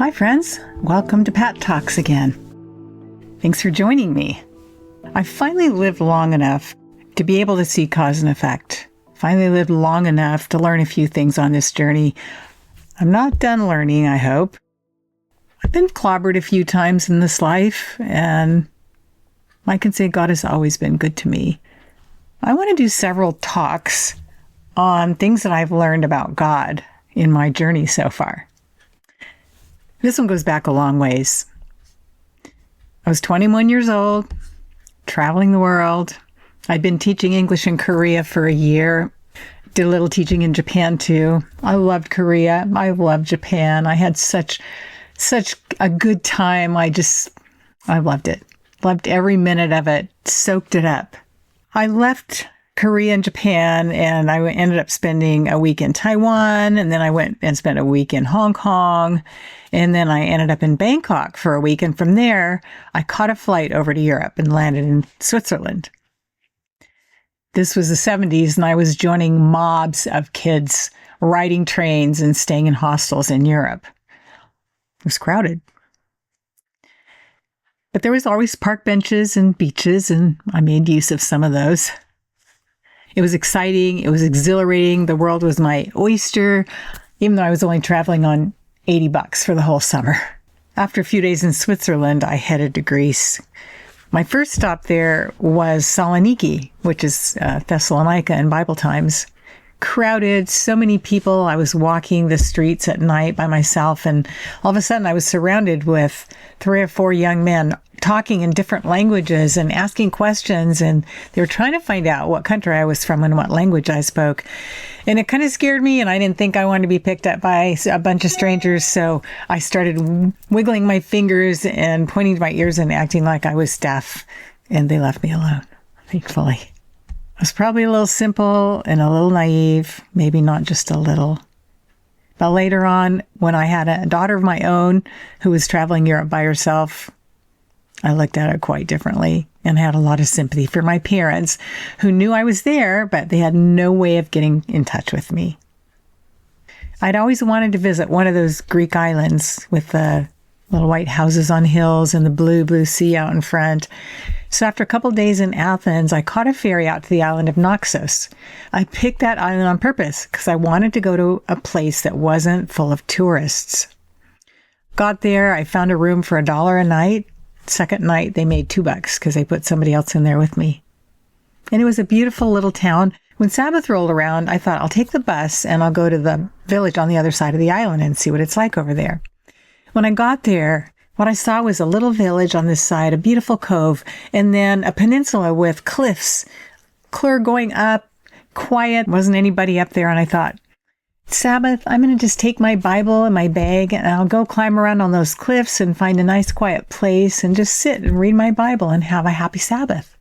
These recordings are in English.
Hi friends, welcome to Pat Talks again. Thanks for joining me. I finally lived long enough to be able to see cause and effect. Finally lived long enough to learn a few things on this journey. I'm not done learning, I hope. I've been clobbered a few times in this life, and I can say God has always been good to me. I want to do several talks on things that I've learned about God in my journey so far. This one goes back a long ways. I was 21 years old, traveling the world. I'd been teaching English in Korea for a year. Did a little teaching in Japan too. I loved Korea. I loved Japan. I had such a good time. I loved it. Loved every minute of it. Soaked it up. I left Korea and Japan, and I ended up spending a week in Taiwan, and then I went and spent a week in Hong Kong, and then I ended up in Bangkok for a week, and from there, I caught a flight over to Europe and landed in Switzerland. This was the 70s, and I was joining mobs of kids riding trains and staying in hostels in Europe. It was crowded. But there was always park benches and beaches, and I made use of some of those. It was exciting. It was exhilarating. The world was my oyster, even though I was only traveling on $80 for the whole summer. After a few days in Switzerland, I headed to Greece. My first stop there was Saloniki, which is Thessalonica in Bible times. Crowded, so many people. I was walking the streets at night by myself, and all of a sudden I was surrounded with 3 or 4 young men talking in different languages and asking questions, and they were trying to find out what country I was from and what language I spoke. And it kind of scared me, and I didn't think I wanted to be picked up by a bunch of strangers, so I started wiggling my fingers and pointing to my ears and acting like I was deaf, and they left me alone, thankfully. I was probably a little simple and a little naive, maybe not just a little. But later on, when I had a daughter of my own who was traveling Europe by herself, I looked at it quite differently and had a lot of sympathy for my parents who knew I was there, but they had no way of getting in touch with me. I'd always wanted to visit one of those Greek islands with the little white houses on hills and the blue, blue sea out in front. So after a couple of days in Athens, I caught a ferry out to the island of Naxos. I picked that island on purpose because I wanted to go to a place that wasn't full of tourists. Got there, I found a room for $1 a night. Second night, they made $2 because they put somebody else in there with me. And it was a beautiful little town. When Sabbath rolled around, I thought, I'll take the bus and I'll go to the village on the other side of the island and see what it's like over there. When I got there, what I saw was a little village on this side, a beautiful cove, and then a peninsula with cliffs, clear going up, quiet, wasn't anybody up there. And I thought, Sabbath, I'm going to just take my Bible and my bag and I'll go climb around on those cliffs and find a nice quiet place and just sit and read my Bible and have a happy Sabbath.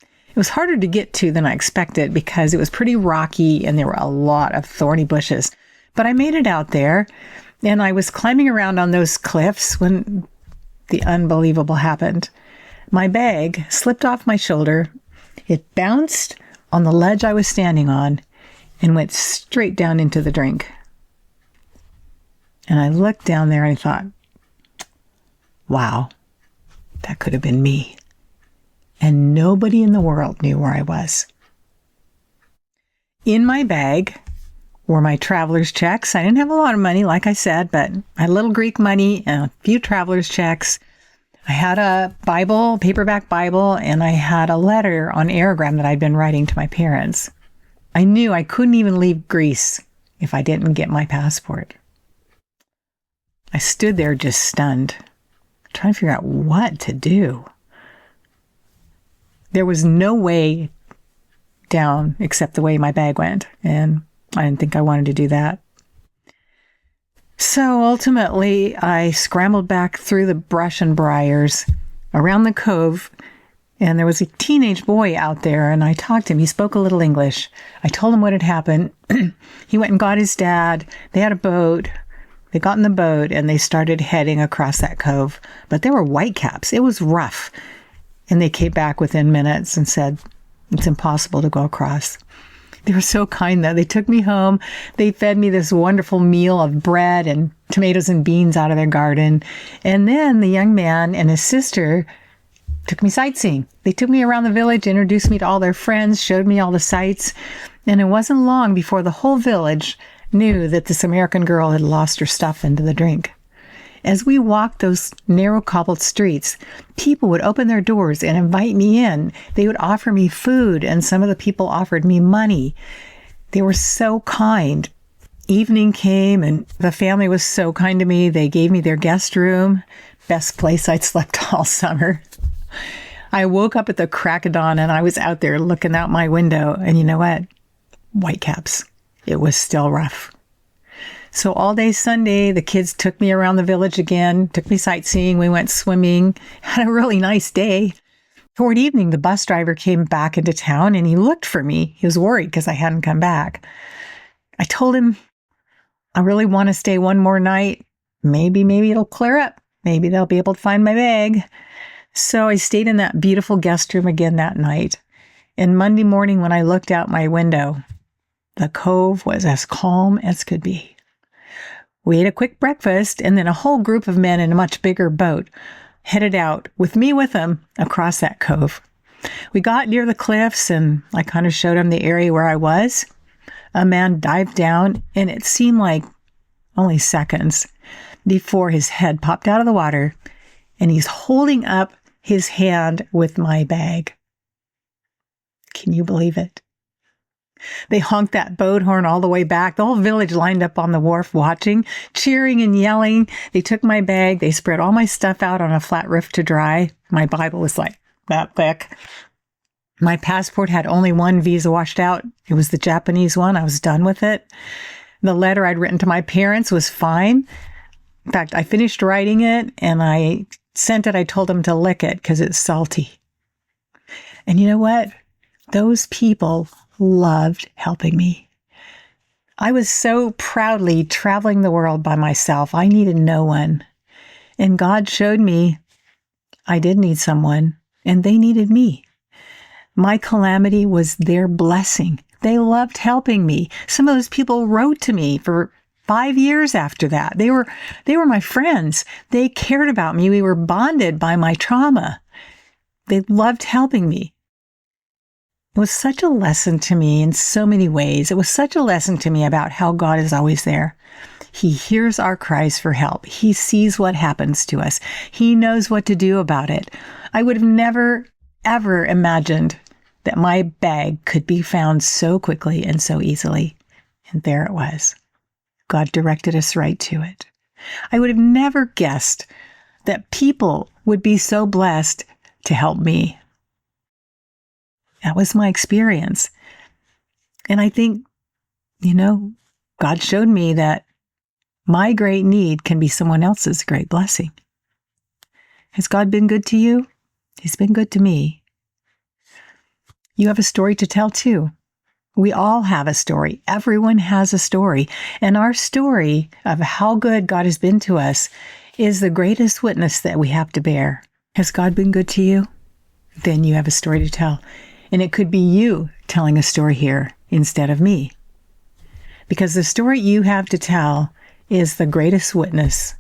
It was harder to get to than I expected because it was pretty rocky and there were a lot of thorny bushes. But I made it out there and I was climbing around on those cliffs when the unbelievable happened. My bag slipped off my shoulder. It bounced on the ledge I was standing on and went straight down into the drink. And I looked down there and I thought, wow, that could have been me. And nobody in the world knew where I was. In my bag were my traveler's checks. I didn't have a lot of money, like I said, but I had a little Greek money and a few traveler's checks. I had a Bible, paperback Bible, and I had a letter on Aragram that I'd been writing to my parents. I knew I couldn't even leave Greece if I didn't get my passport. I stood there just stunned, trying to figure out what to do. There was no way down except the way my bag went, and I didn't think I wanted to do that. So ultimately, I scrambled back through the brush and briars around the cove. And there was a teenage boy out there, and I talked to him. He spoke a little English. I told him what had happened. He went and got his dad. They had a boat. They got in the boat, and they started heading across that cove. But there were whitecaps. It was rough. And they came back within minutes and said, it's impossible to go across. They were so kind, though. They took me home. They fed me this wonderful meal of bread and tomatoes and beans out of their garden. And then the young man and his sister took me sightseeing. They took me around the village, introduced me to all their friends, showed me all the sights. And it wasn't long before the whole village knew that this American girl had lost her stuff into the drink. As we walked those narrow cobbled streets, people would open their doors and invite me in. They would offer me food, and some of the people offered me money. They were so kind. Evening came, and the family was so kind to me. They gave me their guest room, best place I'd slept all summer. I woke up at the crack of dawn, and I was out there looking out my window, and you know what? Whitecaps. It was still rough. So all day Sunday, the kids took me around the village again, took me sightseeing. We went swimming, had a really nice day. Toward evening, the bus driver came back into town and he looked for me. He was worried because I hadn't come back. I told him, I really want to stay one more night. Maybe it'll clear up. Maybe they'll be able to find my bag. So I stayed in that beautiful guest room again that night. And Monday morning, when I looked out my window, the cove was as calm as could be. We ate a quick breakfast, and then a whole group of men in a much bigger boat headed out, with me with them, across that cove. We got near the cliffs, and I kind of showed them the area where I was. A man dived down, and it seemed like only seconds before his head popped out of the water, and he's holding up his hand with my bag. Can you believe it? They honked that boat horn all the way back. The whole village lined up on the wharf watching, cheering and yelling. They took my bag. They spread all my stuff out on a flat roof to dry. My Bible was like that thick. My passport had only one visa washed out. It was the Japanese one. I was done with it. The letter I'd written to my parents was fine. In fact, I finished writing it and I sent it. I told them to lick it because it's salty. And you know what? Those people loved helping me. I was so proudly traveling the world by myself. I needed no one. And God showed me I did need someone, and they needed me. My calamity was their blessing. They loved helping me. Some of those people wrote to me for 5 years after that. They were my friends. They cared about me. We were bonded by my trauma. They loved helping me. It was such a lesson to me in so many ways. It was such a lesson to me about how God is always there. He hears our cries for help. He sees what happens to us. He knows what to do about it. I would have never, ever imagined that my bag could be found so quickly and so easily. And there it was. God directed us right to it. I would have never guessed that people would be so blessed to help me. That was my experience. And I think, God showed me that my great need can be someone else's great blessing. Has God been good to you? He's been good to me. You have a story to tell too. We all have a story. Everyone has a story. And our story of how good God has been to us is the greatest witness that we have to bear. Has God been good to you? Then you have a story to tell. And it could be you telling a story here instead of me. Because the story you have to tell is the greatest witness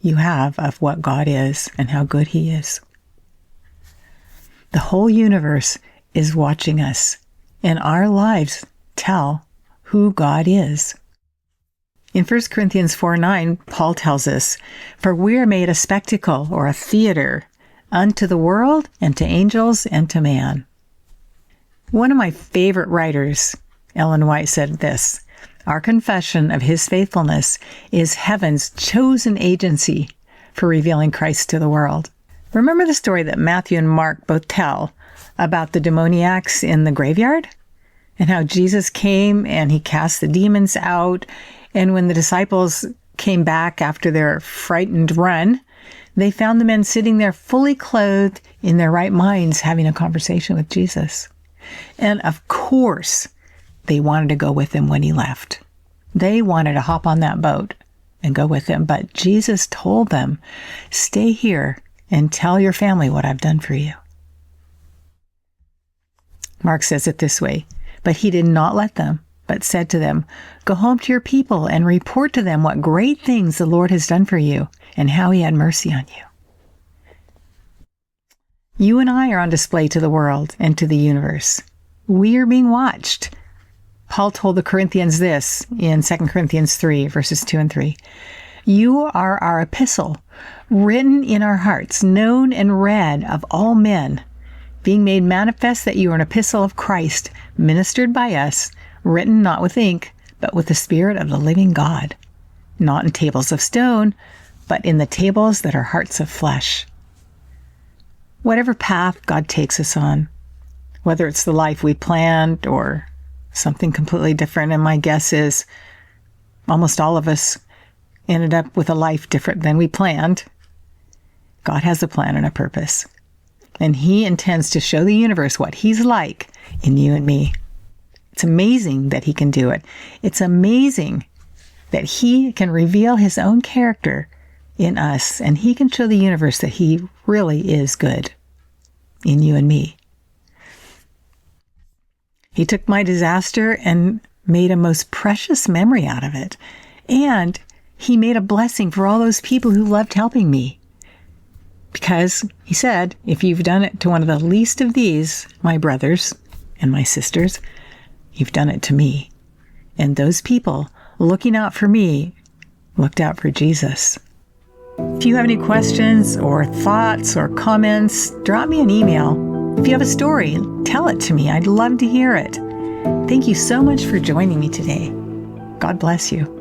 you have of what God is and how good He is. The whole universe is watching us, and our lives tell who God is. In 1 Corinthians 4:9, Paul tells us, "For we are made a spectacle," or a theater, "unto the world, and to angels, and to man." One of my favorite writers, Ellen White, said this: "Our confession of His faithfulness is heaven's chosen agency for revealing Christ to the world." Remember the story that Matthew and Mark both tell about the demoniacs in the graveyard? And how Jesus came and He cast the demons out. And when the disciples came back after their frightened run, they found the men sitting there fully clothed in their right minds having a conversation with Jesus. And of course, they wanted to go with Him when He left. They wanted to hop on that boat and go with Him. But Jesus told them, "Stay here and tell your family what I've done for you." Mark says it this way: But he did not let them, but said to them, "Go home to your people and report to them what great things the Lord has done for you and how he had mercy on you." You and I are on display to the world and to the universe. We are being watched. Paul told the Corinthians this in 2 Corinthians 3, verses 2 and 3. "You are our epistle, written in our hearts, known and read of all men, being made manifest that you are an epistle of Christ, ministered by us, written not with ink, but with the Spirit of the living God, not in tables of stone, but in the tables that are hearts of flesh." Whatever path God takes us on, whether it's the life we planned or something completely different, and my guess is almost all of us ended up with a life different than we planned, God has a plan and a purpose. And he intends to show the universe what he's like in you and me. It's amazing that he can do it. It's amazing that he can reveal his own character in us, and he can show the universe that he really is good in you and me. He took my disaster and made a most precious memory out of it. And he made a blessing for all those people who loved helping me. Because he said, if you've done it to one of the least of these, my brothers and my sisters, you've done it to me. And those people looking out for me looked out for Jesus. If you have any questions or thoughts or comments, drop me an email. If you have a story, tell it to me. I'd love to hear it. Thank you so much for joining me today. God bless you.